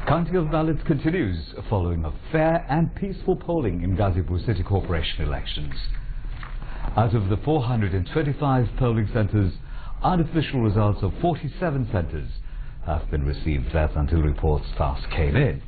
Counting of ballots continues following a fair and peaceful polling in Ghazipur City Corporation elections. Out of the 425 polling centres, unofficial results of 47 centres have been received. That's until reports last came in.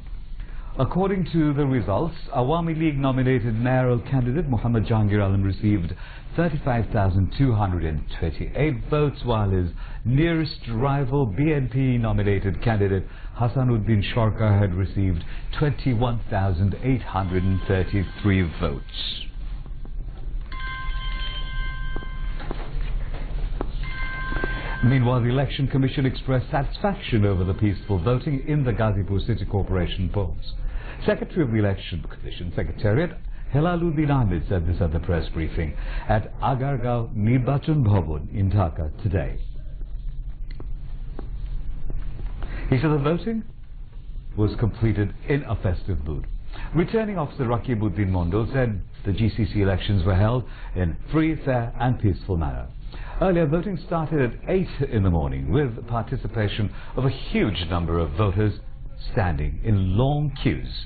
According to the results, Awami League nominated mayoral candidate Muhammad Jahangir Alam received 35,228 votes, while his nearest rival BNP nominated candidate Hasanuddin Sarkar had received 21,833 votes. Meanwhile, the Election Commission expressed satisfaction over the peaceful voting in the Ghazipur City Corporation polls. Secretary of the Election Commission Secretariat Helaluddin Ahmed said this at the press briefing at Agargaon Nirbachan Bhavan in Dhaka today. He said the voting was completed in a festive mood. Returning Officer Rakibuddin Mondal said the GCC elections were held in free, fair and peaceful manner. Earlier, voting started at 8 in the morning with participation of a huge number of voters standing in long queues.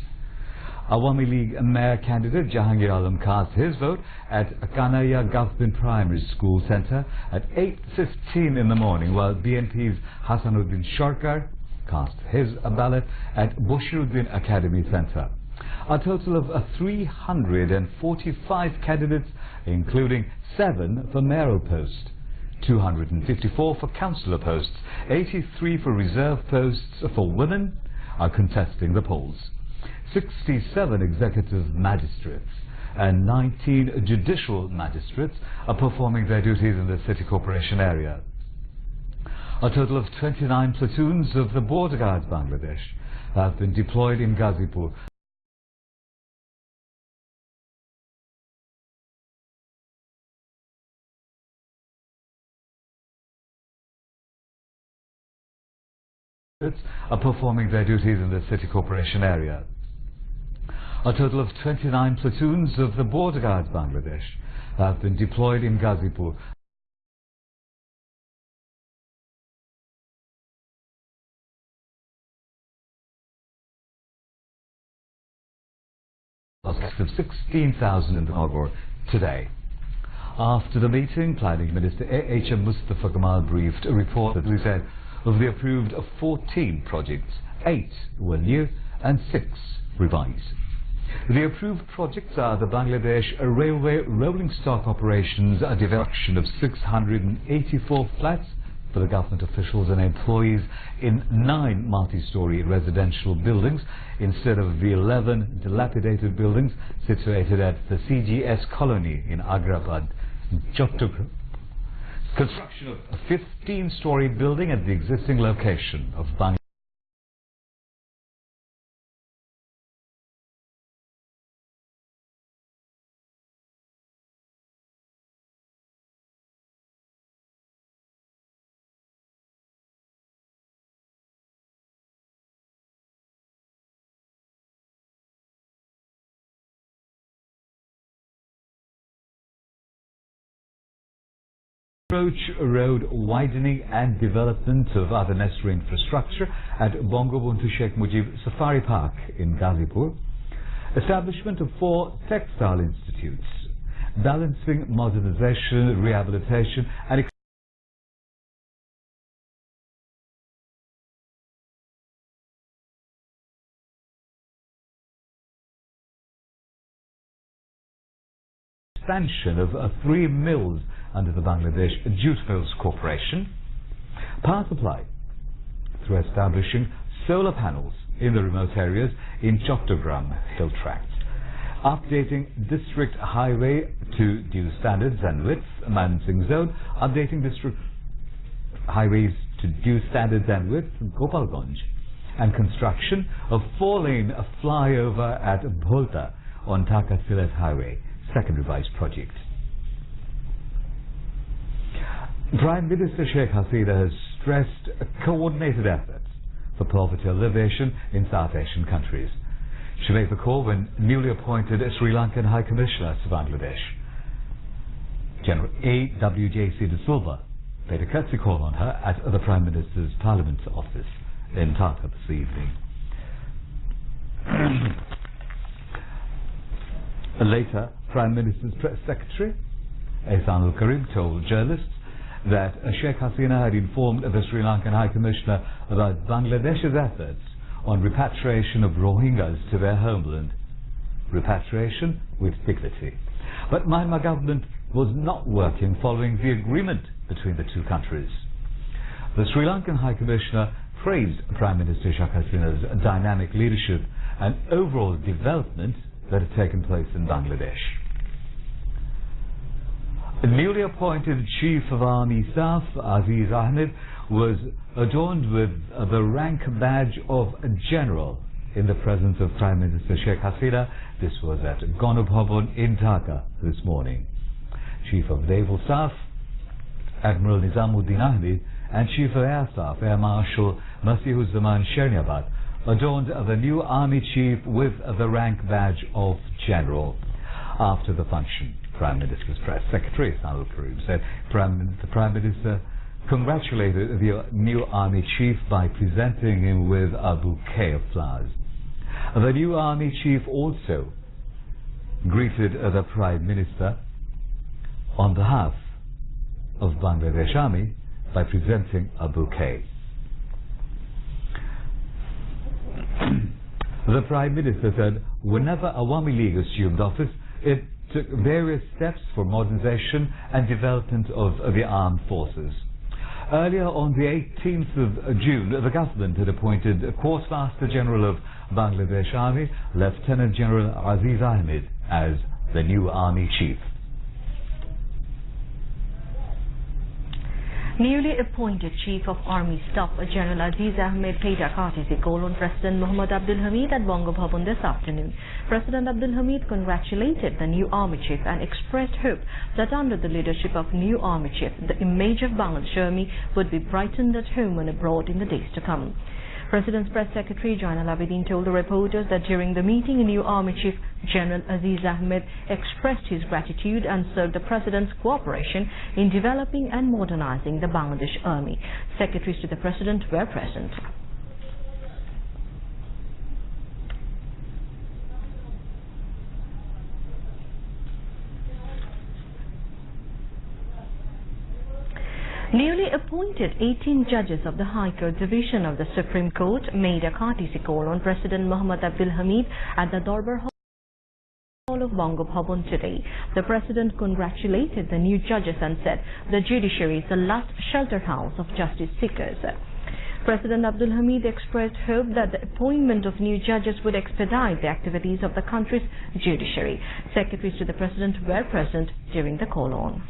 Awami League Mayor candidate Jahangir Alam cast his vote at Kanaya Government Primary School Centre at 8:15 in the morning, while BNP's Hasanuddin Sarkar cast his ballot at Boshiruddin Academy Centre. A total of 345 candidates, including 7 for mayoral posts, 254 for councillor posts, 83 for reserve posts for women, are contesting the polls. 67 executive magistrates and 19 judicial magistrates are performing their duties in the City Corporation area. A total of 29 platoons of the Border Guards Bangladesh have been deployed in Ghazipur. Are performing their duties in the City Corporation area. A total of 29 platoons of the Border Guards Bangladesh have been deployed in Ghazipur. Of 16,000 in the Nagor today. After the meeting, Planning Minister A.H.M. Mustafa Kamal briefed a report that he said of the approved 14 projects, 8 were new and 6 revised. The approved projects are the Bangladesh Railway Rolling Stock Operations, a development of 684 flats for the government officials and employees in 9 multi-story residential buildings instead of the 11 dilapidated buildings situated at the CGS colony in Agrabad, Chattogram. Construction of a 15-story building at the existing location of Bangladesh. Approach road widening and development of other necessary infrastructure at Bangabandhu Sheikh Mujib Safari Park in Ghazipur. Establishment of 4 textile institutes, balancing modernization, rehabilitation and expansion of 3 mills under the Bangladesh Jute Mills Corporation. Power supply through establishing solar panels in the remote areas in Chattogram hill tracts. Updating district highway to due standards and width, Mansingh zone. Updating district highways to due standards and width, Gopalganj. And construction of 4-lane flyover at Bholta on Dhaka Sylhet Highway, second revised project. Prime Minister Sheikh Hasina has stressed coordinated efforts for poverty alleviation in South Asian countries. She made the call when newly appointed Sri Lankan High Commissioner to Bangladesh, General A.W.J.C. De Silva, paid a courtesy call on her at the Prime Minister's Parliament office in Dhaka this evening. Later, Prime Minister's Press Secretary, Ehsanul Karim, told journalists that Sheikh Hasina had informed the Sri Lankan High Commissioner about Bangladesh's efforts on repatriation of Rohingyas to their homeland. Repatriation with dignity. But Myanmar government was not working following the agreement between the two countries. The Sri Lankan High Commissioner praised Prime Minister Sheikh Hasina's dynamic leadership and overall development that had taken place in Bangladesh. The newly appointed Chief of Army Staff, Aziz Ahmed, was adorned with the rank badge of General in the presence of Prime Minister Sheikh Hasina. This was at Ganup Bhavan in Dhaka this morning. Chief of Naval Staff, Admiral Nizamuddin Ahmed, and Chief of Air Staff, Air Marshal Masihuzzaman Sherniabat, adorned the new Army Chief with the rank badge of General. After the function, Prime Minister's Press Secretary, Ehsanul Karim, said the Prime Minister congratulated the new Army Chief by presenting him with a bouquet of flowers. The new Army Chief also greeted the Prime Minister on behalf of Bangladesh Army by presenting a bouquet. The Prime Minister said whenever Awami League assumed office, it took various steps for modernization and development of the armed forces. Earlier on the 18th of June, the government had appointed Quartermaster General of Bangladesh Army, Lieutenant General Aziz Ahmed, as the new Army Chief. Newly appointed Chief of Army Staff General Aziz Ahmed paid a courtesy call on President Mohammad Abdul Hamid at Bongo Bhavan this afternoon. President Abdul Hamid congratulated the new Army Chief and expressed hope that under the leadership of new Army Chief, the image of Bangladesh Army would be brightened at home and abroad in the days to come. President's Press Secretary Jainal Abidin told the reporters that during the meeting, new Army Chief General Aziz Ahmed expressed his gratitude and sought the President's cooperation in developing and modernizing the Bangladesh Army. Secretaries to the President were present. Newly appointed 18 judges of the High Court Division of the Supreme Court made a courtesy call on President Mohammad Abdul Hamid at the Darbar Hall of Bongo Bhavan today. The President congratulated the new judges and said the judiciary is the last shelter house of justice seekers. President Abdul Hamid expressed hope that the appointment of new judges would expedite the activities of the country's judiciary. Secretaries to the President were present during the call-on.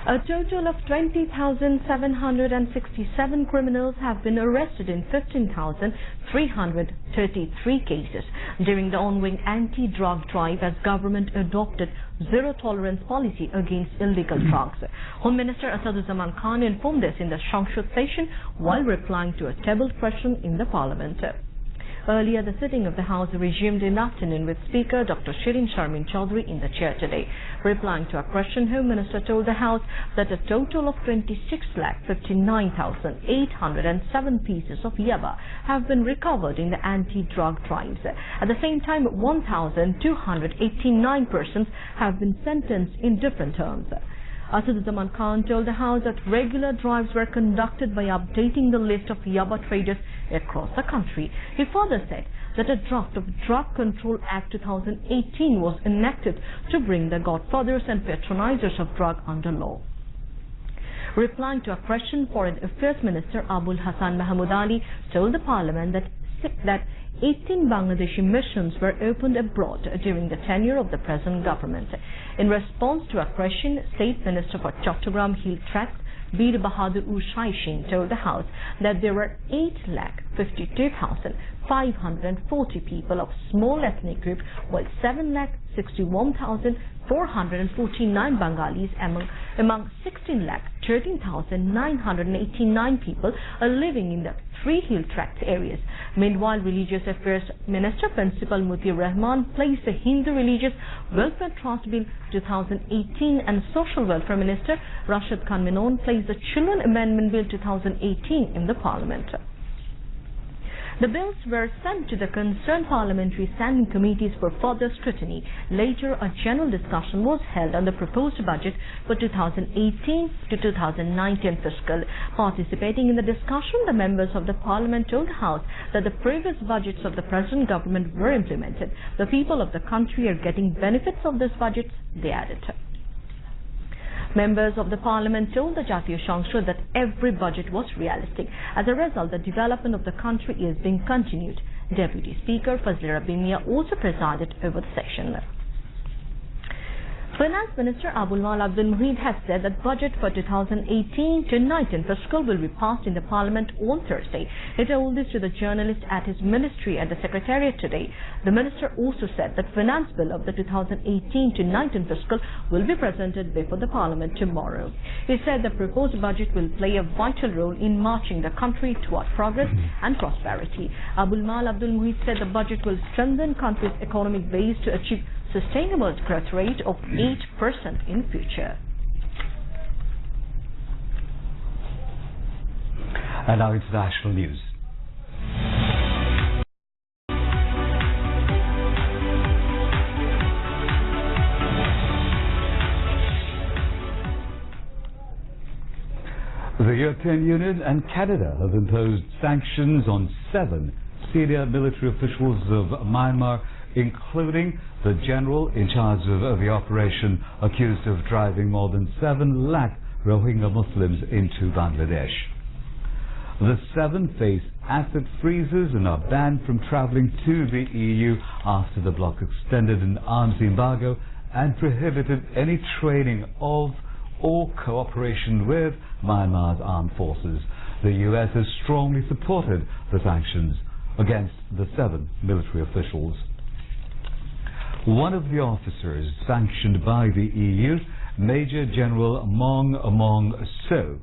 A total of 20,767 criminals have been arrested in 15,333 cases during the ongoing anti-drug drive as government adopted zero-tolerance policy against illegal drugs. Home Minister Asaduzzaman Khan informed this in the Sanshad session while replying to a tabled question in the Parliament. Earlier, the sitting of the House resumed in the afternoon with Speaker Dr. Shirin Sharmin Chaudhry in the chair today. Replying to a question, Home Minister told the House that a total of 26,59,807 pieces of yaba have been recovered in the anti-drug drives. At the same time, 1,289 persons have been sentenced in different terms. Asaduzzaman Khan told the House that regular drives were conducted by updating the list of yaba traders across the country. He further said that a draft of Drug Control Act 2018 was enacted to bring the godfathers and patronizers of drug under law. Replying to a question, Foreign Affairs Minister Abul Hassan Mahmood Ali told the Parliament that 18 Bangladeshi missions were opened abroad during the tenure of the present government. In response to a question, State Minister for Chattogram Hill Tracts Bir Bahadur Ushaishin told the House that there were 8,52,540 people of small ethnic group, while 61,449 Bengalis among 16,13,989 people are living in the three hill tract areas. Meanwhile, Religious Affairs Minister Principal Mutir Rahman placed the Hindu Religious Welfare Trust Bill 2018 and Social Welfare Minister Rashid Khan Menon placed the Children Amendment Bill 2018 in the Parliament. The bills were sent to the concerned parliamentary standing committees for further scrutiny. Later, a general discussion was held on the proposed budget for 2018 to 2019 fiscal. Participating in the discussion, the members of the parliament told the House that the previous budgets of the present government were implemented. The people of the country are getting benefits of these budgets, they added. Members of the parliament told the Jatiya Sangsad that every budget was realistic. As a result, the development of the country is being continued. Deputy Speaker Fazlur Abimia also presided over the session. Finance Minister Abul Mal Abdul Muhid has said that budget for 2018 to 19 fiscal will be passed in the Parliament on Thursday. He told this to the journalist at his ministry at the Secretariat today. The minister also said that finance bill of the 2018 to 19 fiscal will be presented before the Parliament tomorrow. He said the proposed budget will play a vital role in marching the country toward progress and prosperity. Abul Mal Abdul Muhid said the budget will strengthen country's economic base to achieve sustainable growth rate of 8% in future. And now international news. The European Union and Canada have imposed sanctions on 7 senior military officials of Myanmar, including the general in charge of the operation accused of driving more than 7 lakh Rohingya Muslims into Bangladesh. The 7 face asset freezes and are banned from travelling to the EU after the bloc extended an arms embargo and prohibited any training of or cooperation with Myanmar's armed forces. The US has strongly supported the sanctions against the 7 military officials. One of the officers sanctioned by the EU, Major General Mong So,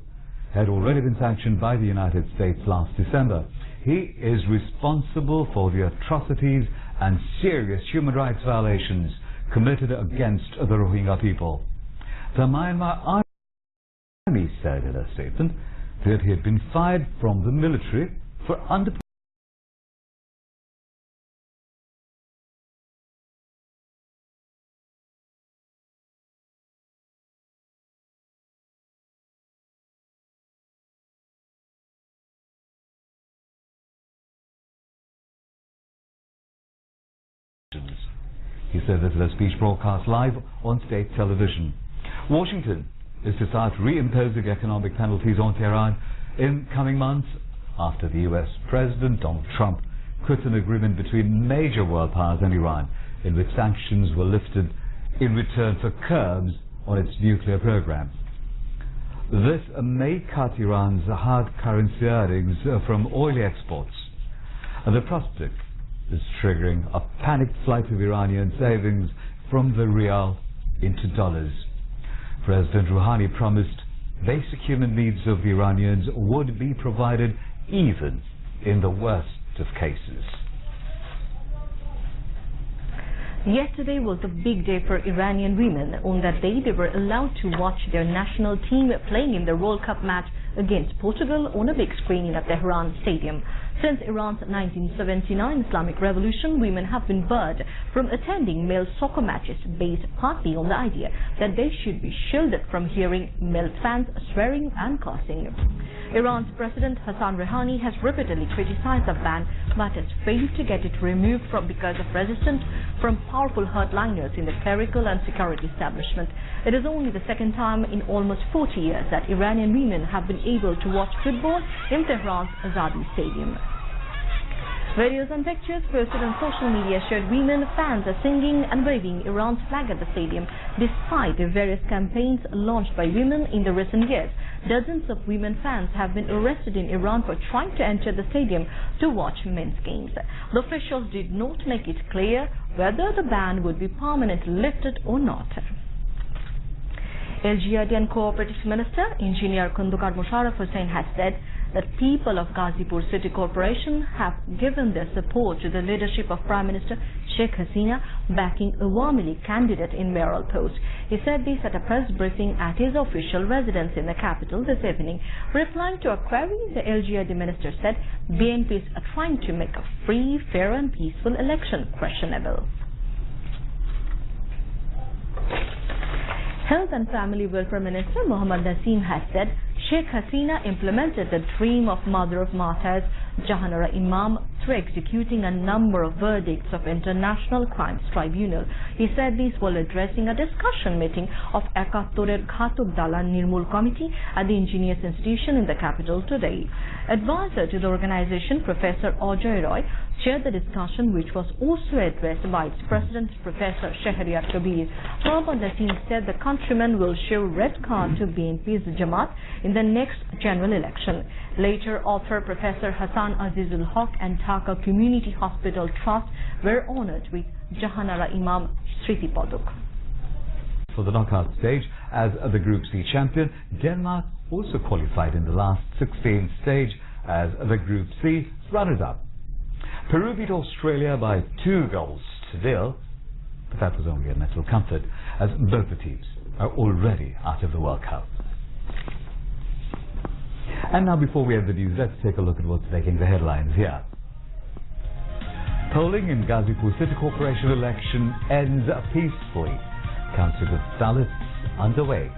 had already been sanctioned by the United States last December. He is responsible for the atrocities and serious human rights violations committed against the Rohingya people. The Myanmar Army said in a statement that he had been fired from the military for underperforming He said this in a speech broadcast live on state television. Washington is to start reimposing economic penalties on Tehran in coming months after the US President Donald Trump cut an agreement between major world powers and Iran in which sanctions were lifted in return for curbs on its nuclear program. This may cut Iran's hard currency earnings from oil exports. And the prospect is triggering a panicked flight of Iranian savings from the rial into dollars. President Rouhani promised basic human needs of the Iranians would be provided even in the worst of cases. Yesterday was a big day for Iranian women. On that day, they were allowed to watch their national team playing in the World Cup match against Portugal on a big screen in the Tehran Stadium. Since Iran's 1979 Islamic Revolution, women have been barred from attending male soccer matches based partly on the idea that they should be shielded from hearing male fans swearing and cursing. Iran's President Hassan Rouhani has repeatedly criticized the ban but has failed to get it removed because of resistance from powerful hardliners in the clerical and security establishment. It is only the second time in almost 40 years that Iranian women have been able to watch football in Tehran's Azadi Stadium. Videos and pictures posted on social media showed women fans singing and waving Iran's flag at the stadium, despite the various campaigns launched by women in the recent years dozens of women fans have been arrested in Iran for trying to enter the stadium to watch men's games. The officials did not make it clear whether the ban would be permanently lifted or not. LGRD and Cooperative Minister, Engineer Khandukar Musharraf Hussain has said that people of Ghazipur City Corporation have given their support to the leadership of Prime Minister Sheikh Hasina, backing a Awami League candidate in mayoral post. He said this at a press briefing at his official residence in the capital this evening. Replying to a query, the LGRD minister said BNP is trying to make a free, fair and peaceful election questionable. Health and Family Welfare Minister Mohammad Naseem has said Sheikh Hasina implemented the dream of Mother of Martyrs Jahanara Imam through executing a number of verdicts of International Crimes Tribunal. He said this while addressing a discussion meeting of Ekattorer Ghatok Dalan Nirmul Committee at the Engineers Institution in the capital today. Advisor to the organization, Professor Ajoy Roy, chaired the discussion, which was also addressed by its president, Professor Shahriar Kabir. Mohammad Naseem said the countrymen will show red card to BNP's Jamaat in the next general election. Later, author Professor Hassan Azizul Haq and Dhaka Community Hospital Trust were honored with Jahanara Imam Shriti Padak. For the knockout stage, as the Group C champion, Denmark also qualified in the last 16th stage as the Group C runners-up. Peru beat Australia by 2 goals to 0, but that was only a mental comfort, as both the teams are already out of the World Cup. And now, before we end the news, let's take a look at what's making the headlines here. Polling in Ghazipur City Corporation election ends peacefully. Counting of ballots underway.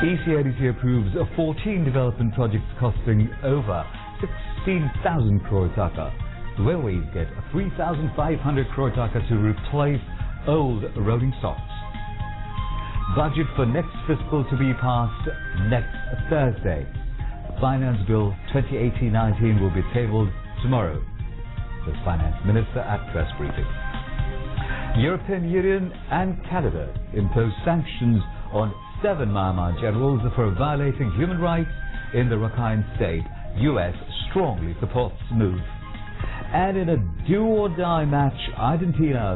ECIDC approves 14 development projects costing over 16,000 crore taka. Railways get 3,500 crore taka to replace old rolling stocks. Budget for next fiscal to be passed next Thursday. Finance Bill 2018-19 will be tabled tomorrow, says Finance Minister at press briefing. European Union and Canada impose sanctions on 7 Myanmar generals for violating human rights in the Rakhine State. US strongly supports move. And in a do-or-die match, Argentina